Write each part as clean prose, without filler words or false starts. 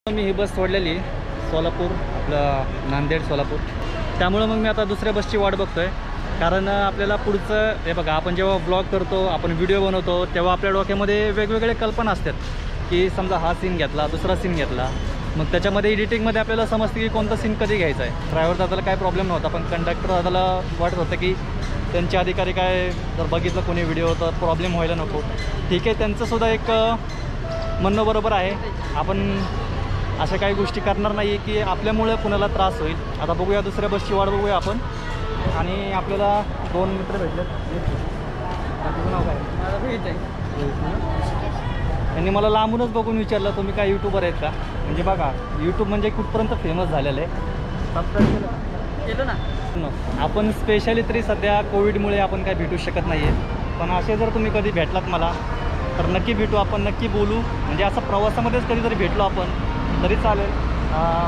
मी ही बस सोडलेली सोलापूर आपलं नांदेड सोलापूर, त्यामुळे मग मी आता दुसऱ्या बसची वाट बघतोय. कारण आपल्याला पुढचं हे बघा, आपण जेव्हा व्लॉग करतो, आपण व्हिडिओ बनवतो, तेव्हा आपल्या डोक्यामध्ये वेगवेगळे कल्पना असतात की समजा हा सीन घेतला, दुसरा सीन घेतला, मग त्याच्यामध्ये एडिटिंगमध्ये आपल्याला समजते की कोणता सीन कधी घ्यायचा आहे. ड्रायव्हर दादाला काय प्रॉब्लेम नव्हता, पण कंडक्टर दादाला वाटत होतं की त्यांचे अधिकारी काय जर बघितलं कोणी व्हिडिओ तर प्रॉब्लेम व्हायला नको. ठीक आहे, त्यांचंसुद्धा एक म्हणणं बरोबर आहे. आपण अशा काही गोष्टी करणार नाही की आपल्यामुळे कुणाला त्रास होईल. आता बघूया, दुसऱ्या बसची वाट बघूया आपण. आणि आपल्याला दोन मित्र भेटलेत. तुझं नाव काय? माझं रोहित आहे. त्यांनी मला लांबूनच बघून विचारलं तुम्ही काय यूट्यूबर आहेत का. म्हणजे बघा, यूट्यूब म्हणजे कुठपर्यंत फेमस झालेलं आहे. सबस्क्राईब केलं ना आपण. स्पेशली तरी सध्या कोविडमुळे आपण काय भेटू शकत नाही आहे, पण असे जर तुम्ही कधी भेटलात मला तर नक्की भेटू आपण, नक्की बोलू. म्हणजे असं प्रवासामध्येच कधीतरी भेटलो आपण तरी चालेल.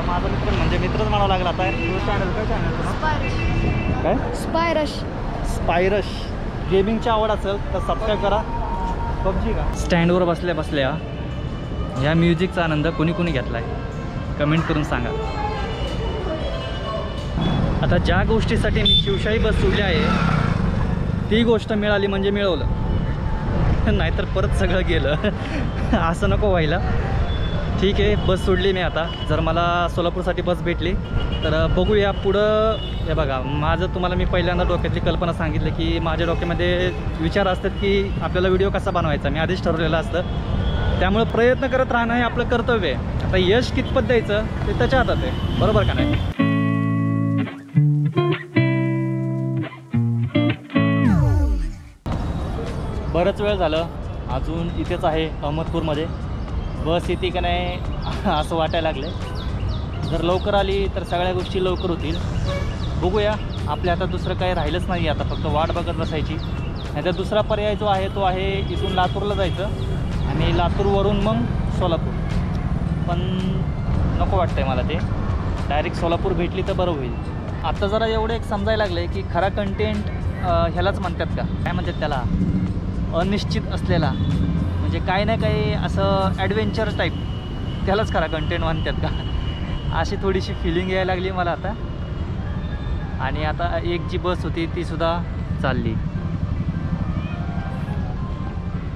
माझा मित्र म्हणजे मित्रच म्हणावं लागला. आता चॅनल काय, चॅनल तुला काय? स्पायरश गेमिंगची आवड असेल तर सबस्क्राईब करा. पबजी का? स्टँडवर बसल्या बसल्या ह्या म्युझिकचा आनंद कोणी कोणी घेतला आहे कमेंट करून सांगा. आता ज्या गोष्टीसाठी मी शिवशाही बस सोडली आहे ती गोष्ट मिळाली म्हणजे मिळवलं, नाहीतर परत सगळं गेलं. असं नको व्हायला. ठीक आहे, बस सोडली मी. आता जर मला सोलापूरसाठी बस भेटली तर बघूया पुढं. हे बघा, माझं तुम्हाला मी पहिल्यांदा डोक्यातली कल्पना सांगितली की माझ्या डोक्यामध्ये विचार असतात की आपल्याला व्हिडिओ कसा बनवायचा. मी आधीच ठरवलेलं असतं, त्यामुळे प्रयत्न करत राहणं हे आपलं कर्तव्य आहे. आता यश कितपत द्यायचं ते त्याच्या हातात आहे, बरोबर का नाही? बरंच वेळ झालं, अजून इथेच आहे अहमदपूरमध्ये. बस येते का नाही असं वाटायला लागलं. जर लवकर आली तर सगळ्या गोष्टी लवकर होतील. बघूया, आपल्या आता दुसरं काही राहिलंच नाही. आता फक्त वाट बघत बसायची. नाहीतर दुसरा पर्याय जो आहे तो आहे इथून लातूरला जायचं आणि लातूरवरून मग सोलापूर. पण नको वाटतं आहे मला ते. डायरेक्ट सोलापूर भेटली तर बरं होईल. आता जरा एवढं एक समजायला लागलं आहे की खरा कंटेंट ह्यालाच म्हणतात का, काय म्हणतात त्याला, अनिश्चित असलेला. म्हणजे काही ना काही असं ॲडव्हेंचर टाईप, त्यालाच खरा कंटेंट म्हणतात का, अशी थोडीशी फिलिंग यायला लागली मला आता. आणि आता एक जी बस होती तीसुद्धा चालली.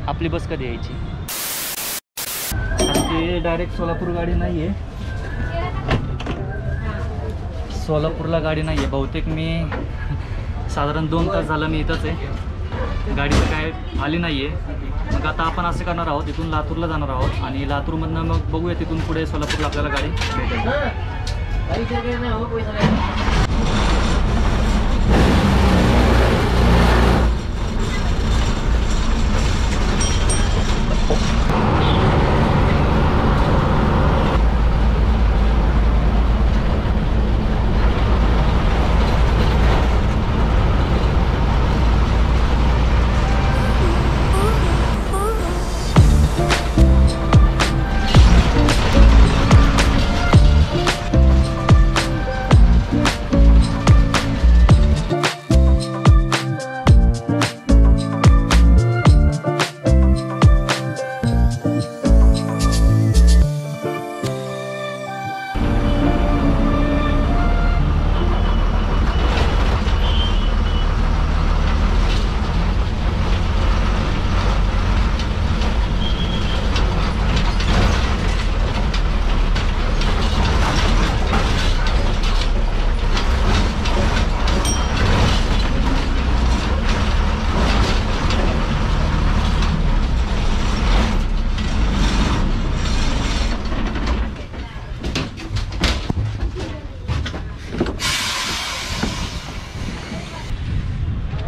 आपली बस कधी यायची? ती डायरेक्ट सोलापूर गाडी नाही आहे, सोलापूरला गाडी नाही आहे बहुतेक. मी साधारण 2 तास झालं मी इथंच आहे, गाडी तर काय आली नाही आहे. मग आता आपण असं करणार आहोत, इथून लातूरला जाणार आहोत आणि लातूरमधनं मग बघूया तिथून पुढे सोलापूरला आपल्याला गाडी भेटेल.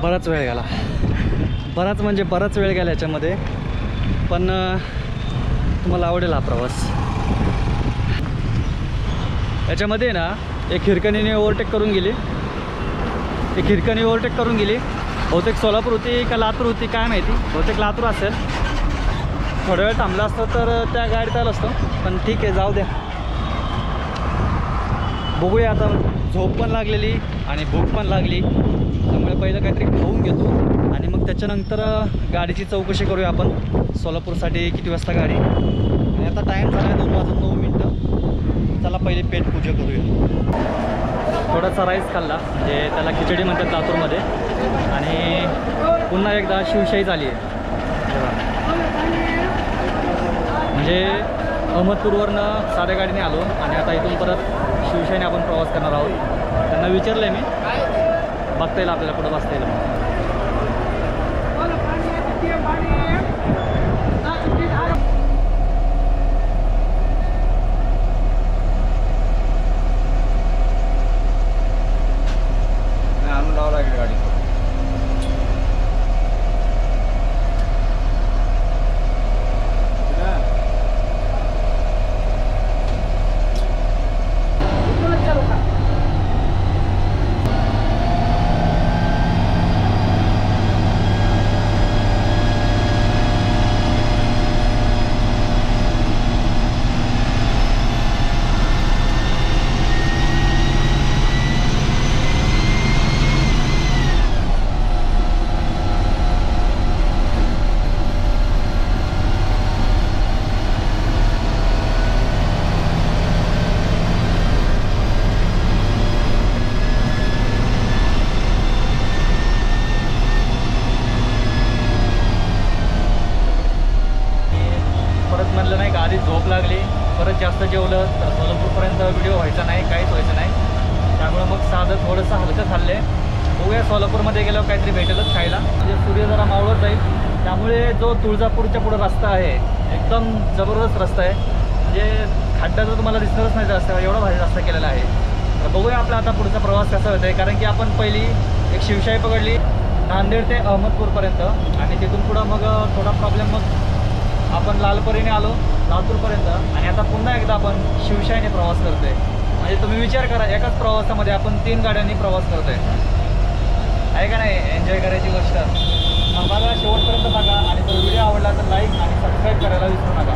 बराच वेळ गेला, बराच वेळ गेला याच्यामध्ये. पण तुम्हाला आवडेल हा प्रवास. याच्यामध्ये ना एक हिरकणीने ओव्हरटेक करून गेली, बहुतेक सोलापूर होती का लातूर होती काय माहिती, बहुतेक लातूर असेल. थोडा वेळ थांबला असतं तर त्या गाडीत आलं असतं, पण ठीक आहे, जाऊ द्या. बघूया आता. झोप पण लागलेली आणि भूक पण लागली, त्यामुळे पहिलं काहीतरी खाऊन घेतो आणि मग त्याच्यानंतर गाडीची चौकशी करूया आपण. सोलापूरसाठी किती वाजता गाडी, आणि आता टाईम झाला आहे 2:09. ते पेटपूजा करूया. थोडासा राईस खाल्ला, म्हणजे त्याला खिचडी म्हणतात लातूरमध्ये. आणि पुन्हा एकदा शिवशाही झाली आहे. म्हणजे अहमदपूरवरनं साध्या गाडीने आलो आणि आता इथून परत शिवशाहीने आपण प्रवास करणार आहोत. त्यांना विचारलं आहे मी, बघता येईल आपल्याला कुठं बसता येईल. आधी झोप लागली, परत जास्त जेवलं तर सोलापूरपर्यंत व्हिडिओ व्हायचा नाही, काहीच व्हायचं नाही. त्यामुळे मग साधं थोडंसं हलकं खाल्ले. बघूया सोलापूरमध्ये गेल्यावर काहीतरी भेटेलच खायला. म्हणजे सूर्य जरा मावळत जाईल, त्यामुळे जो तुळजापूरच्या पुढं रस्ता आहे एकदम जबरदस्त रस्ता आहे. म्हणजे खड्डा तर तुम्हाला दिसणारच नाही रस्ता, एवढा भारी रस्ता केलेला आहे. तर बघूया आपला आता पुढचा प्रवास कसा होत आहे. कारण की आपण पहिली एक शिवशाही पकडली नांदेड ते अहमदपूरपर्यंत, आणि तिथून पुढं मग थोडा प्रॉब्लेम, मग आपण लालपरीने आलो लातूरपर्यंत, आणि आता पुन्हा एकदा आपण शिवशाहीने प्रवास करतोय. म्हणजे तुम्ही विचार करा, एकाच प्रवासामध्ये आपण 3 गाड्यांनी प्रवास करतोय. आहे का नाही? एन्जॉय करायची गोष्ट. मग बघा, शेवटपर्यंत बघा, आणि जर व्हिडिओ आवडला तर लाईक आणि सबस्क्राईब करायला विसरू नका.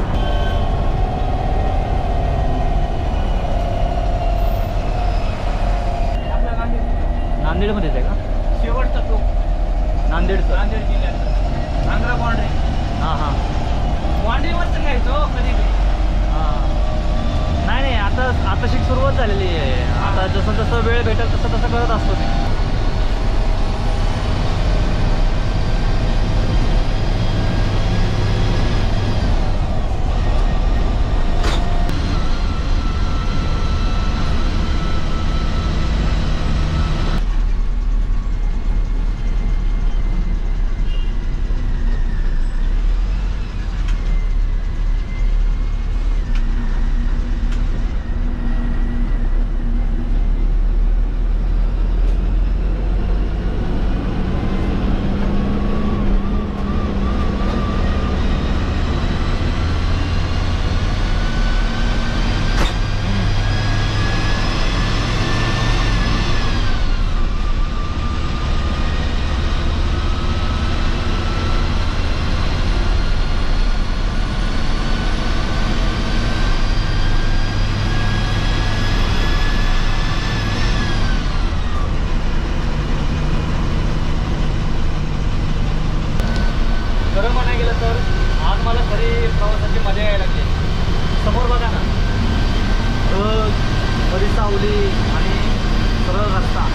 नांदेडमध्येच आहे का शेवटचा टोक? नांदेडचं? नांदेड जिल्ह्यात आंध्रा बाउंड्री. हां हां, बाउंड्रीवरच घ्यायचो कधी हां. नाही नाही, आता शिक सुरुवात झालेली आहे. आता जसं जसं वेळ भेटेल तसं तसं करत असतो मी. खरं म्हणायला गेलं तर आज मला खरी प्रवासाची मजा यायला लागली. समोर बघा ना, बरी सावली आणि सरळ रस्ता.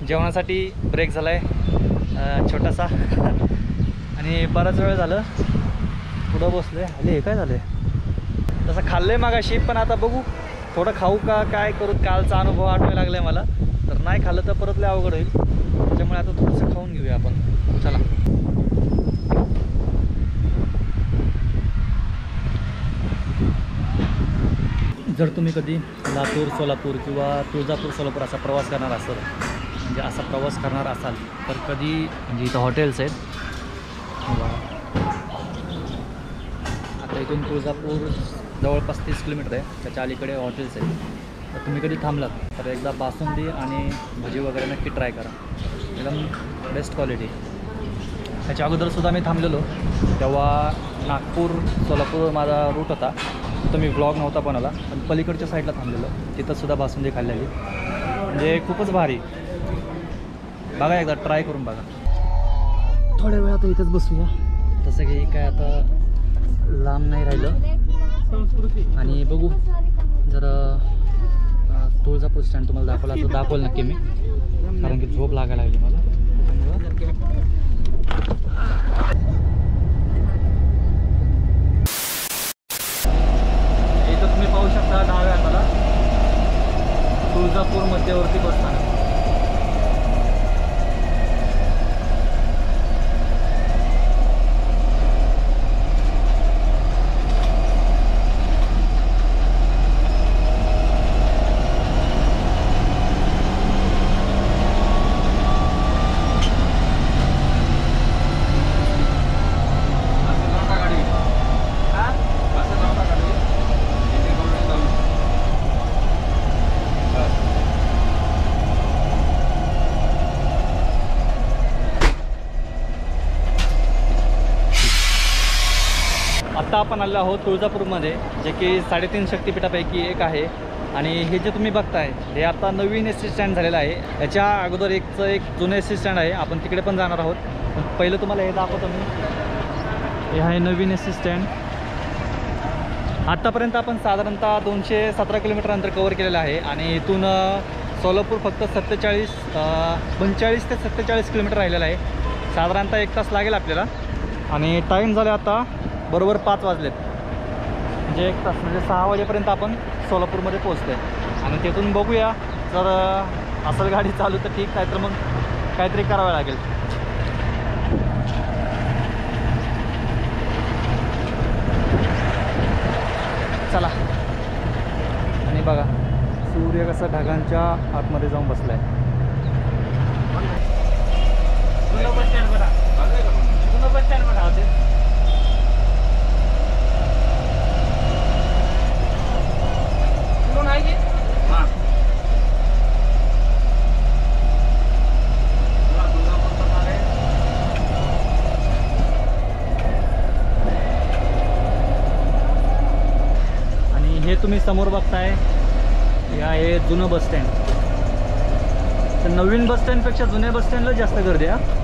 जेवणासाठी ब्रेक झाला आहे छोटासा, आणि बराच वेळ झालं पुढं बसलो आहे. आले काय झालं आहे, तसं खाल्लं आहे मागाशी, पण आता बघू थोडं खाऊ का काय करू. कालचा अनुभव आठवायला लागला आहे मला, तर नाही खाल्लं तर परत लय अवघड होईल. त्याच्यामुळे आता थोडंसं खाऊन घेऊया आपण. चला. जर तुम्ही कधी लातूर सोलापूर किंवा तुळजापूर सोलापूर असा प्रवास करणार असाल, म्हणजे असा प्रवास करणार असाल तर कधी म्हणजे इथं हॉटेल्स आहेत. आता इथून तुळजापूर जवळपास 30 किलोमीटर आहे. त्याच्या अलीकडे हॉटेल्स आहेत. तर तुम्ही कधी थांबलात तर एकदा बासुंदी आणि भजी वगैरे नक्की ट्राय करा. एकदम बेस्ट क्वालिटी. त्याच्या अगोदरसुद्धा मी थांबलेलो, तेव्हा नागपूर सोलापूर माझा रूट होता. तो मी व्लॉग नव्हता बनवला, पण पलीकडच्या साईडला थांबलेलो, तिथंसुद्धा बासुंदी खाल्लेली. म्हणजे खूपच भारी. बघा एकदा ट्राय करून बघा. थोड्या वेळ आता इथंच बसूया. तसं की काय आता लांब नाही राहिलं. आणि बघू जर तुळजापूर स्टँड तुम्हाला दाखवला तर दाखवलं नक्की मी, कारण की झोप लागायला लागली मला. इथं तुम्ही पाहू शकता डाव्या हाताला तुळजापूर मध्यवर्ती बसस्थानक. आत्ता आपण आलेलो आहोत तुळजापूरमध्ये, जे की 3.5 शक्तिपीठापैकी एक आहे. आणि हे जे तुम्ही बघताय हे आता नवीन एस टी स्टँड झालेलं आहे. याच्या अगोदर एक जुनं एस टी स्टँड आहे. आपण तिकडे पण जाणार आहोत, पण पहिलं तुम्हाला हे दाखवतो मी. हे आहे नवीन एस टी स्टँड. आत्तापर्यंत आपण साधारणतः 217 किलोमीटर अंतर कवर केलेलं आहे. आणि इथून सोलापूर फक्त 45 ते 47 किलोमीटर राहिलेलं आहे. साधारणतः 1 तास लागेल आपल्याला. आणि टाईम झाले आता बरोबर 5 वाजलेत. म्हणजे 1 तास म्हणजे 6 वाजेपर्यंत आपण सोलापूरमध्ये पोहोचतो आहे. आणि तिथून बघूया, जर असेल गाडी चालू तर ठीक, नाही तर मग काहीतरी करावं लागेल. चला. आणि बघा सूर्य कसा ढगांच्या आतमध्ये जाऊन बसला आहे. बस स्टँड बघा. बस स्टँड बघा. हे तुम्ही समोर बघताय हे आहे जुनं बस स्टँड. तर नवीन बस स्टँडपेक्षा जुन्या बस स्टँडला जास्त गर्दी आहे.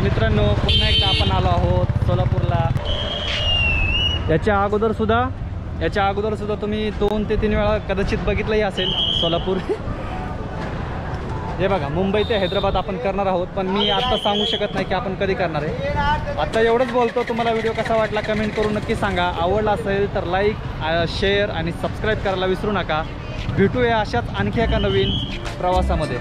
मित्रांनो पुन्हा एकदा आपण आलो आहोत सोलापूरला. याच्या अगोदरसुद्धा याच्या अगोदरसुद्धा तुम्ही 2 ते 3 वेळा कदाचित बघितलंही असेल सोलापूर. हे बघा, मुंबई ते हैदराबाद आपण करणार आहोत, पण मी आत्ता सांगू शकत नाही की आपण कधी करणार आहे. आत्ता एवढंच बोलतो. तुम्हाला व्हिडिओ कसा वाटला कमेंट करून नक्की सांगा. आवडला असेल तर लाईक, शेअर आणि सबस्क्राईब करायला विसरू नका. भेटूया अशाच आणखी एका नवीन प्रवासामध्ये.